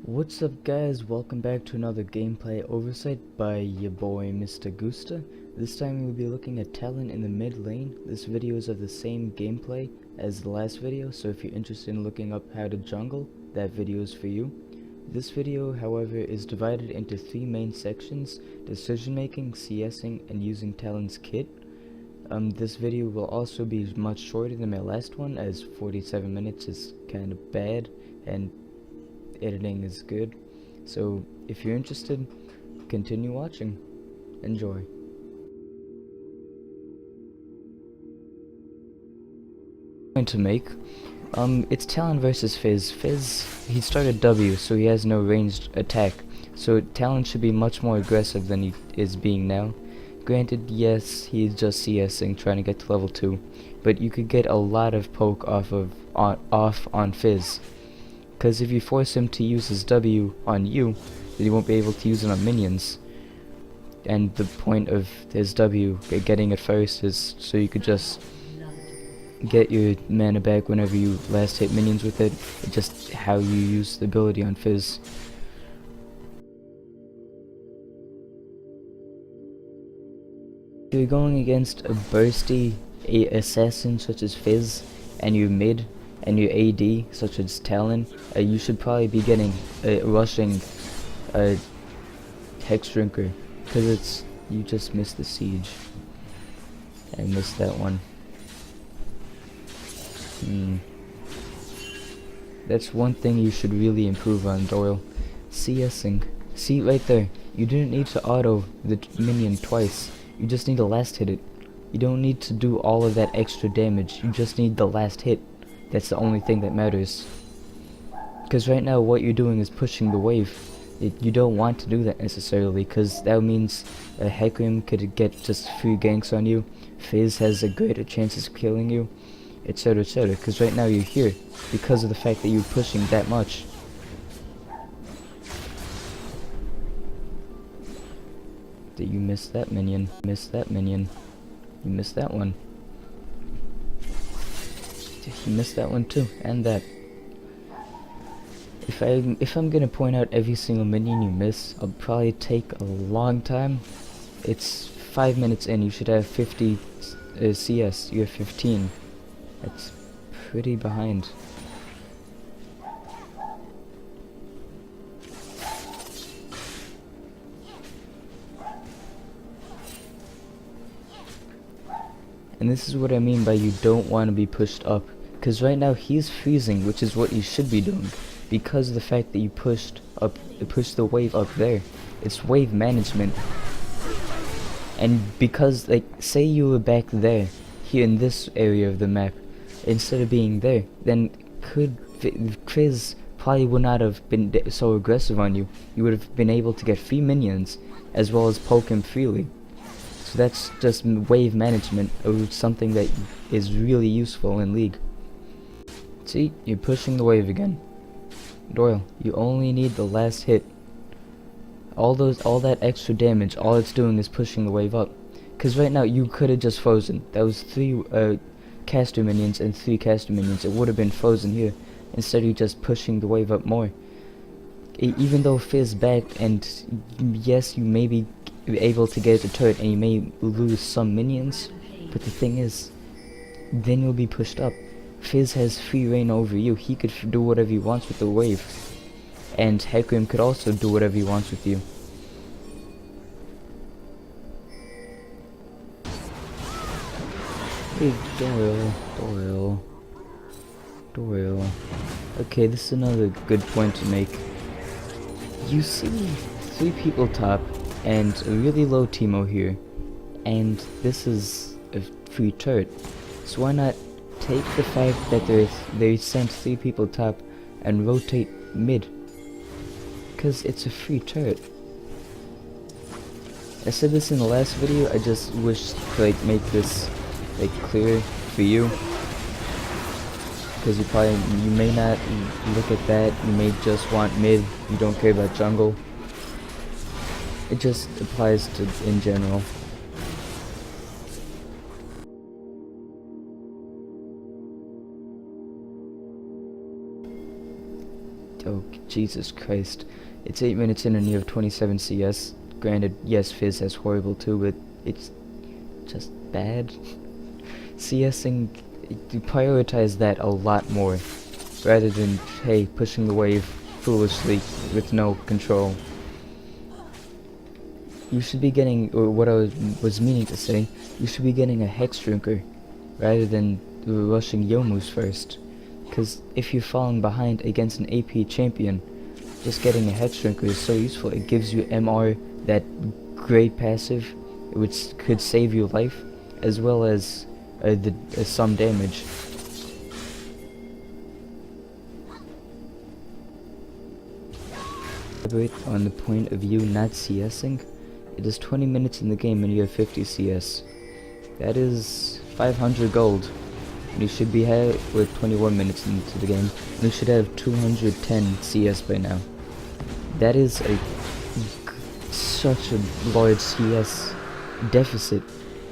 What's up guys, welcome back to another gameplay oversight by your boy Mr. Gusta. This time we'll be looking at Talon in the mid lane. This video is of the same gameplay as the last video, so if you're interested in looking up how to jungle, that video is for you. This video, however, is divided into three main sections: decision making, CSing, and using Talon's kit. This video will also be much shorter than my last one, as 47 minutes is kind of bad and editing is good. So if you're interested, continue watching. Enjoy. Going to make it's Talon versus Fizz. Fizz, he started W, so he has no ranged attack, so Talon should be much more aggressive than he is being now. Granted, yes, he's just CSing, trying to get to level 2, but you could get a lot of poke off on Fizz. Because if you force him to use his W on you, then he won't be able to use it on minions. And the point of his W, getting it first, is so you could just get your mana back whenever you last hit minions with it. It's just how you use the ability on Fizz. If you're going against a bursty assassin such as Fizz, and you're mid, and your AD, such as Talon, you should probably be getting rushing Hex Drinker, because you just missed the siege. I missed that one. That's one thing you should really improve on, Doyle. CSing. See right there, you didn't need to auto the minion twice. You just need to last hit it. You don't need to do all of that extra damage. You just need the last hit. That's the only thing that matters. Because right now what you're doing is pushing the wave. You don't want to do that necessarily, because that means Hecarim could get just free ganks on you, Fizz has a greater chance of killing you, etc, etc. Because right now you're here because of the fact that you're pushing that much. That you missed that minion, missed that minion, you missed that one. You missed that one too, and that. If I'm gonna point out every single minion you miss, I'll probably take a long time. It's 5 minutes in, you should have 50 CS, you have 15. That's pretty behind. And this is what I mean by you don't want to be pushed up. Because right now he's freezing, which is what you should be doing, because of the fact that you pushed the wave up there. It's wave management. And because, like, say you were back there, here in this area of the map, instead of being there, then Fizz probably would not have been so aggressive on you. You would have been able to get free minions, as well as poke him freely. So that's just wave management, or something that is really useful in League. See, you're pushing the wave again. Doyle, you only need the last hit. All that extra damage, all it's doing is pushing the wave up. Cause right now you could have just frozen. That was 3 caster minions and 3 caster minions. It would have been frozen here. Instead of you just pushing the wave up more. Even though Fizz backed, and yes, you may be able to get a turret and you may lose some minions, but the thing is, then you'll be pushed up. Fizz has free reign over you. He could do whatever he wants with the wave, and Hecarim could also do whatever he wants with you. Hey, Doyle. Okay, this is another good point to make. You see 3 people top and a really low Teemo here, and this is a free turret, so why not take the fact that they sent 3 people top and rotate mid, because it's a free turret. I said this in the last video, I just wish to make this clear for you, because you may not look at that, you may just want mid, you don't care about jungle. It just applies to in general. Okay. Jesus Christ. It's 8 minutes in and you have 27 CS. Granted, yes, Fizz has horrible too, but it's just bad. CSing, you prioritize that a lot more, rather than, hey, pushing the wave foolishly with no control. You should be getting, or what I was meaning to say, you should be getting a Hex Drinker, rather than rushing Youmuu's first. Because if you're falling behind against an AP champion, just getting a Hex Drinker is so useful. It gives you MR, that great passive, which could save your life, as well as some damage. On the point of you not CSing, it is 20 minutes in the game and you have 50 CS. That is 500 gold. And you should be with 21 minutes into the game. And you should have 210 CS by now. That is such a large CS deficit.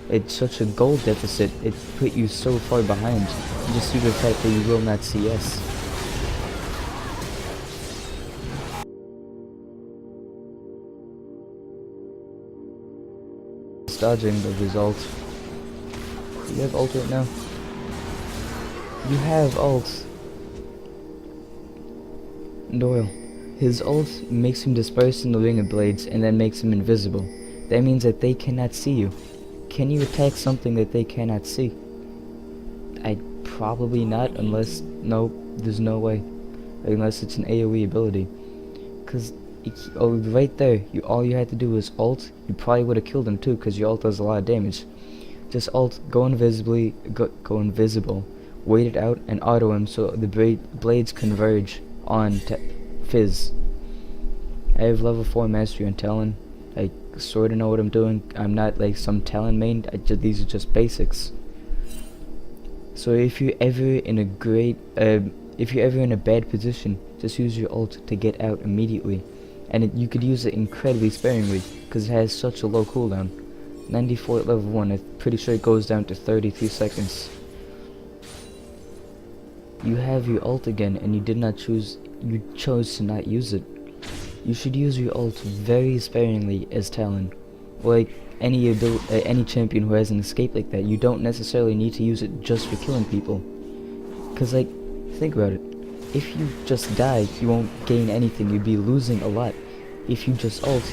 It's such a gold deficit. It put you so far behind just due to the fact that you will not CS. Dodging the result. You have ult right now? You have ult. Doyle. His ult makes him disperse in the Ring of Blades and then makes him invisible. That means that they cannot see you. Can you attack something that they cannot see? Probably not, unless, no, there's no way. Unless it's an AoE ability. Cause, right there, all you had to do was ult. You probably would have killed him too, cause your ult does a lot of damage. Just ult, go invisible, wait it out, and auto him so the blades converge on Fizz. I have level 4 mastery on Talon. I sorta know what I'm doing. I'm not like some Talon main. These are just basics. So if you're ever in a bad position, just use your ult to get out immediately. And you could use it incredibly sparingly, because it has such a low cooldown. 94 at level 1, I'm pretty sure it goes down to 33 seconds. You have your ult again, and you chose to not use it. You should use your ult very sparingly as Talon. Like any champion who has an escape like that, you don't necessarily need to use it just for killing people. Cause like, think about it. If you just die, you won't gain anything, you'd be losing a lot. If you just ult,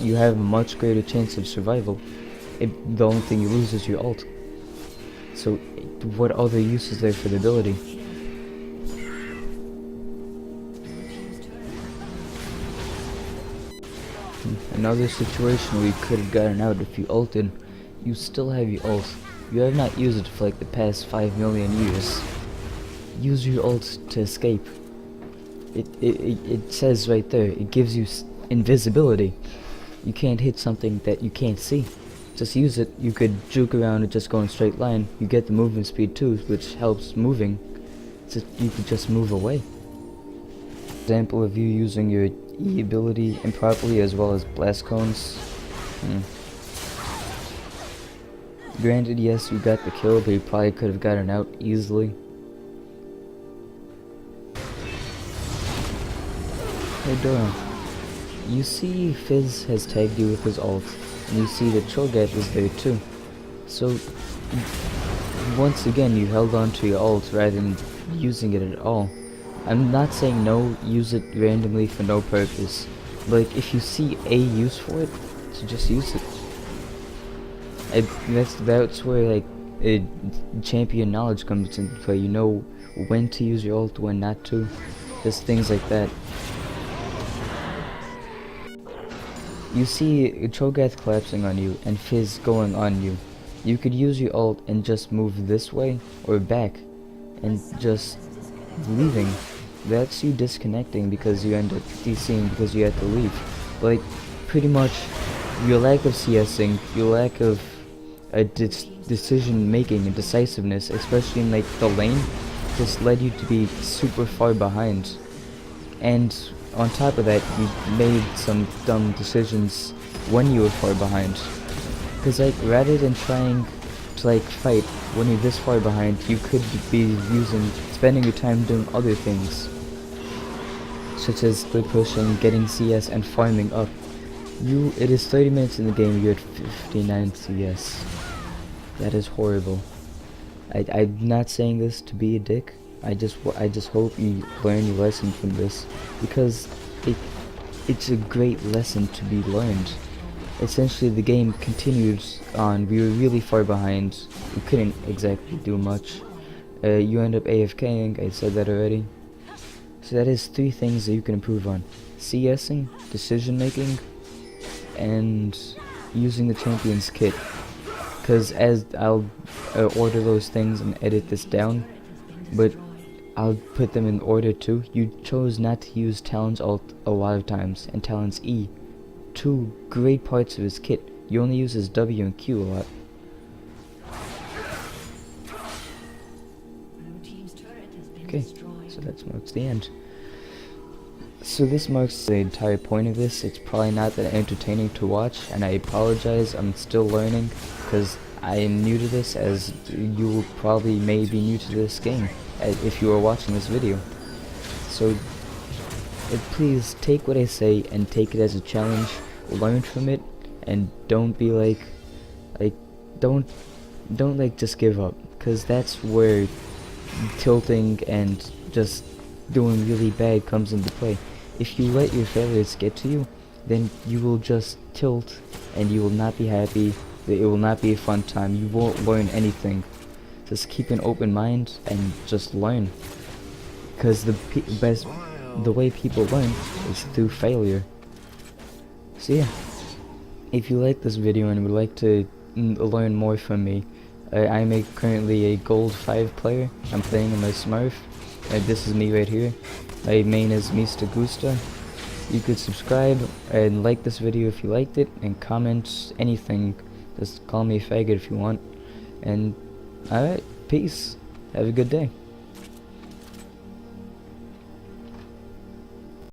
you have a much greater chance of survival. The only thing you lose is your ult. So, what other use is there for the ability? Another situation where you could have gotten out if you ulted. You still have your ult. You have not used it for like the past 5 million years. Use your ult to escape. It says right there, it gives you invisibility. You can't hit something that you can't see. Just use it. You could juke around and just go in a straight line. You get the movement speed too, which helps moving. So you could just move away. Example of you using your E ability improperly as well as blast cones. Granted, yes, you got the kill, but you probably could have gotten out easily. Hey Doyle, you see Fizz has tagged you with his ult, and you see that Cho'Gath is there too. So, once again you held on to your ult rather than using it at all. I'm not saying no, use it randomly for no purpose. But like, if you see a use for it, so just use it. That's where like champion knowledge comes into play. You know when to use your ult, when not to. Just things like that. You see Cho'Gath collapsing on you and Fizz going on you. You could use your ult and just move this way or back and just leaving. That's you disconnecting because you end up DCing because you had to leave. Like, pretty much your lack of CSing, your lack of decision making and decisiveness, especially in like the lane, just led you to be super far behind. And on top of that, you made some dumb decisions when you were far behind. Cause like, rather than trying to like fight when you're this far behind, you could be spending your time doing other things. such as split pushing, getting CS, and farming up. It is 30 minutes in the game, you're at 59 CS. That is horrible. I'm not saying this to be a dick. I just hope you learn your lesson from this, because it's a great lesson to be learned. Essentially, the game continues on. We were really far behind. We couldn't exactly do much. You end up AFKing. I said that already. So that is 3 things that you can improve on: CSing, decision making, and using the champion's kit. Because as I'll order those things and edit this down, but I'll put them in order too. You chose not to use Talon's ult a lot of times, and Talon's E. 2 great parts of his kit. You only use his W and Q a lot. Okay, so that marks the end. So this marks the entire point of this. It's probably not that entertaining to watch, and I apologize. I'm still learning, because I am new to this, as you probably may be new to this game if you are watching this video. So please take what I say and take it as a challenge. Learn from it, and don't be don't just give up, because that's where tilting and just doing really bad comes into play. If you let your failures get to you, then you will just tilt, and you will not be happy. It will not be a fun time. You won't learn anything. Just keep an open mind and just learn, because the way people learn is through failure. So yeah, if you like this video and would like to learn more from me, I'm currently a gold 5 player. I'm playing in my Smurf. This is me right here. My main is Mista Gusta. You could subscribe and like this video if you liked it, and comment anything. Just call me a faggot if you want. And alright, peace. Have a good day.